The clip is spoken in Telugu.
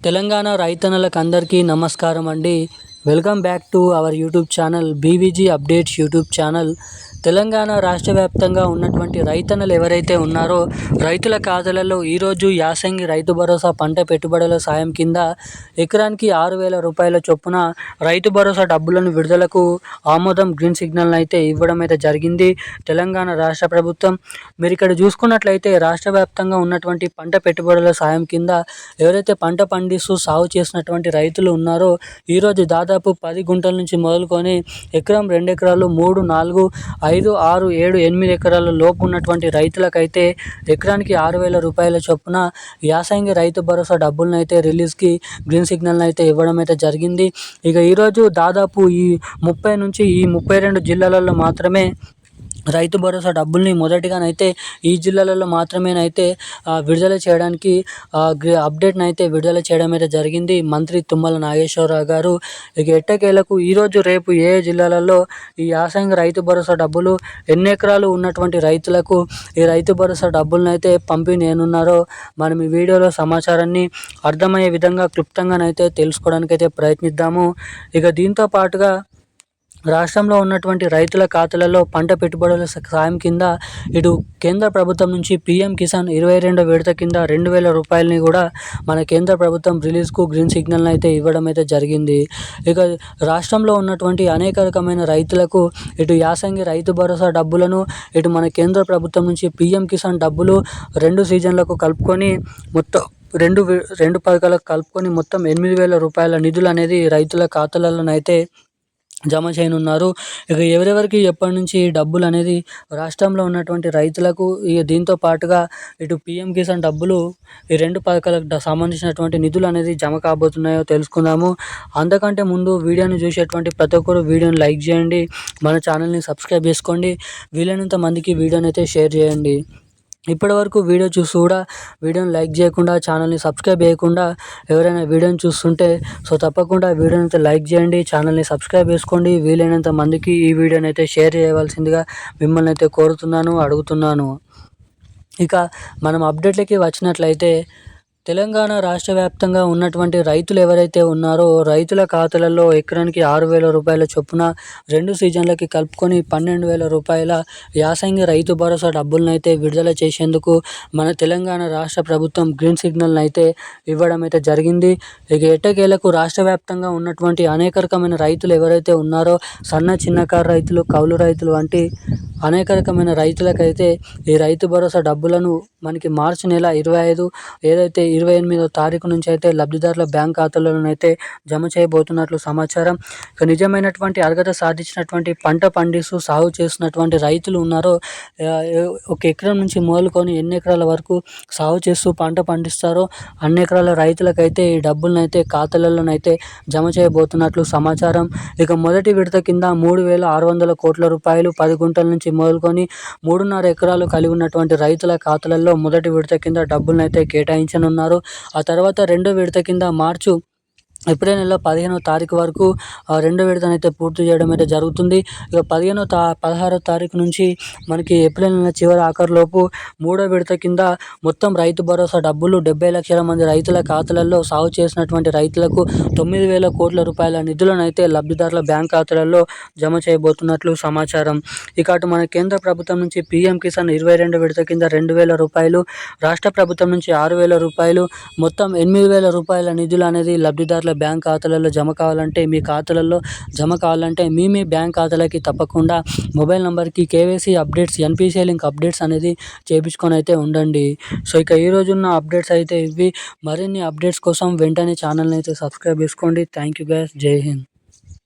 తెలంగాణ రైతన్నలకు అందరికీ నమస్కారం అండి. Welcome back to our YouTube channel BVG updates YouTube channel. Telangana రాష్ట్ర వ్యాప్తంగా ఉన్నటువంటి రైతన్నలు ఎవరైతే ఉన్నారో రైతుల ఖాతాలలో ఈరోజు యాసంగి రైతు భరోసా పంట పెట్టుబడుల సాయం కింద ఎకరానికి 6,000 రూపాయల చొప్పున రైతు భరోసా డబ్బులను విడుదలకు ఆమోదం గ్రీన్ సిగ్నల్ అయితే ఇవ్వడం అయితే జరిగింది తెలంగాణ రాష్ట్ర ప్రభుత్వం. మీరు ఇక్కడ చూసుకున్నట్లయితే రాష్ట్ర వ్యాప్తంగా ఉన్నటువంటి పంట పెట్టుబడుల సాయం కింద ఎవరైతే పంట పండిస్తూ సాగు చేసినటువంటి రైతులు ఉన్నారో ఈరోజు దాదాపు 10 గుంటల నుంచి మొదలుకొని ఎకరం 2 ఎకరాలు 3, 4, 5, 6, 7, 8 ఎకరాల లోపు ఉన్నటువంటి రైతులకైతే ఎకరానికి 6,000 రూపాయల చొప్పున యాసంగి రైతు భరోసా డబ్బులను అయితే రిలీజ్కి గ్రీన్ సిగ్నల్ అయితే ఇవ్వడం అయితే జరిగింది. ఇక ఈరోజు దాదాపు ఈ 30 నుంచి ఈ 32 జిల్లాలలో మాత్రమే రైతు భరోసా డబ్బుల్ని మొదటిగానైతే ఈ జిల్లాలలో మాత్రమేనైతే విడుదల చేయడానికి అప్డేట్ని అయితే విడుదల చేయడం అయితే జరిగింది మంత్రి తుమ్మల నాగేశ్వరరావు గారు. ఇక ఎట్టకేలకు ఈరోజు రేపు ఏ జిల్లాలలో ఈ యాసంగి రైతు భరోసా డబ్బులు ఎన్ని ఎకరాలు ఉన్నటువంటి రైతులకు ఈ రైతు భరోసా డబ్బులను అయితే పంపిణీనున్నారో మనం ఈ వీడియోలో సమాచారాన్ని అర్థమయ్యే విధంగా క్లుప్తంగానైతే తెలుసుకోవడానికి అయితే ప్రయత్నిద్దాము. ఇక దీంతో పాటుగా రాష్ట్రంలో ఉన్నటువంటి రైతుల ఖాతాలలో పంట పెట్టుబడుల సాయం కింద ఇటు కేంద్ర ప్రభుత్వం నుంచి పీఎం కిసాన్ 22వ విడత కింద 2,000 రూపాయలని కూడా మన కేంద్ర ప్రభుత్వం రిలీజ్కు గ్రీన్ సిగ్నల్ని అయితే ఇవ్వడం అయితే జరిగింది. ఇక రాష్ట్రంలో ఉన్నటువంటి అనేక రకమైన రైతులకు ఇటు యాసంగి రైతు భరోసా డబ్బులను ఇటు మన కేంద్ర ప్రభుత్వం నుంచి పీఎం కిసాన్ డబ్బులు 2 సీజన్లకు కలుపుకొని మొత్తం రెండు పథకాలకు కలుపుకొని మొత్తం 8,000 రూపాయల నిధులు అనేది రైతుల ఖాతాలలోనైతే జమ చేయనున్నారు. ఇక ఎవరెవరికి ఎప్పటి నుంచి డబ్బులు అనేది రాష్ట్రంలో ఉన్నటువంటి రైతులకు దీంతో పాటుగా ఇటు పీఎం కిసాన్ డబ్బులు ఈ 2 పథకాలకు సంబంధించినటువంటి నిధులు అనేది జమ కాబోతున్నాయో తెలుసుకుందాము. అంతకంటే ముందు వీడియోని చూసేటువంటి ప్రతి ఒక్కరు వీడియోని లైక్ చేయండి, మన ఛానల్ని సబ్స్క్రైబ్ చేసుకోండి, వీలైనంత మందికి వీడియోని అయితే షేర్ చేయండి. ఇప్పటివరకు వీడియో చూసి కూడా వీడియోని లైక్ చేయకుండా ఛానల్ని సబ్స్క్రైబ్ చేయకుండా ఎవరైనా వీడియోని చూస్తుంటే తప్పకుండా వీడియోని అయితే లైక్ చేయండి, ఛానల్ని సబ్స్క్రైబ్ చేసుకోండి, వీలైనంత మందికి ఈ వీడియోని అయితే షేర్ చేయవలసిందిగా మిమ్మల్ని అయితే కోరుతున్నాను, అడుగుతున్నాను. ఇక మనం అప్డేట్లకి వచ్చినట్లయితే తెలంగాణ రాష్ట్ర వ్యాప్తంగా ఉన్నటువంటి రైతులు ఎవరైతే ఉన్నారో రైతుల ఖాతాలలో ఎకరానికి 6,000 రూపాయల చొప్పున 2 సీజన్లకి కలుపుకొని 12,000 రూపాయల యాసంగి రైతు భరోసా డబ్బులను అయితే విడుదల చేసేందుకు మన తెలంగాణ రాష్ట్ర ప్రభుత్వం గ్రీన్ సిగ్నల్ని అయితే ఇవ్వడం అయితే జరిగింది. ఇక ఎట్టకేలకు రాష్ట్ర వ్యాప్తంగా ఉన్నటువంటి అనేక రకమైన రైతులు ఎవరైతే ఉన్నారో సన్న చిన్నకారు రైతులు, కౌలు రైతులు వంటి అనేక రకమైన రైతులకైతే ఈ రైతు భరోసా డబ్బులను మనకి మార్చి నెల 25 ఏదైతే 28వ తారీఖు నుంచి అయితే లబ్ధిదారుల బ్యాంక్ ఖాతాలోనైతే జమ చేయబోతున్నట్లు సమాచారం. ఇక నిజమైనటువంటి అర్హత సాధించినటువంటి పంట పండిస్తూ సాగు చేస్తున్నటువంటి రైతులు ఉన్నారో ఒక ఎకరం నుంచి మొదలుకొని ఎన్ని ఎకరాల వరకు సాగు చేస్తూ పంట పండిస్తారో అన్ని ఎకరాల రైతులకైతే ఈ డబ్బులను అయితే ఖాతాలలోనైతే జమ చేయబోతున్నట్లు సమాచారం. ఇక మొదటి విడత కింద 3,600 కోట్ల రూపాయలు 10 గుంటల నుంచి మొదలుకొని 3.5 ఎకరాలు కలిగి ఉన్నటువంటి రైతుల ఖాతాలలో మొదటి విడత కింద డబ్బులను అయితే కేటాయించనున్నారు. ఆ తర్వాత రెండో విడత కింద ఏప్రిల్ నెల 15వ తారీఖు వరకు రెండో విడతనైతే పూర్తి చేయడం అయితే జరుగుతుంది. ఇక 16వ తారీఖు నుంచి మనకి ఏప్రిల్ నెల చివరి ఆఖరులోపు మూడో విడత కింద మొత్తం రైతు భరోసా డబ్బులు 70 లక్షల మంది రైతుల ఖాతాలలో సాగు చేసినటువంటి రైతులకు 9,000 కోట్ల రూపాయల నిధులను అయితే లబ్ధిదారుల బ్యాంక్ ఖాతాలలో జమ చేయబోతున్నట్లు సమాచారం. ఇక అటు మన కేంద్ర ప్రభుత్వం నుంచి పీఎం కిసాన్ 22వ విడత కింద 2,000 రూపాయలు, రాష్ట్ర ప్రభుత్వం నుంచి 6,000 రూపాయలు, మొత్తం 8,000 రూపాయల నిధులు అనేది లబ్ధిదారుల బ్యాంక్ ఖాతాలలో జమ కావాలంటే మీ బ్యాంక్ ఖాతాలకి తప్పకుండా మొబైల్ నెంబర్కి KYC updates, NPCI link updates అనేది చేయించుకొని అయితే ఉండండి. ఇక ఈ రోజున్న అప్డేట్స్ అయితే ఇవి. మరిన్ని అప్డేట్స్ కోసం వెంటనే ఛానల్ని అయితే సబ్స్క్రైబ్ చేసుకోండి. Thank you guys. జై హింద్.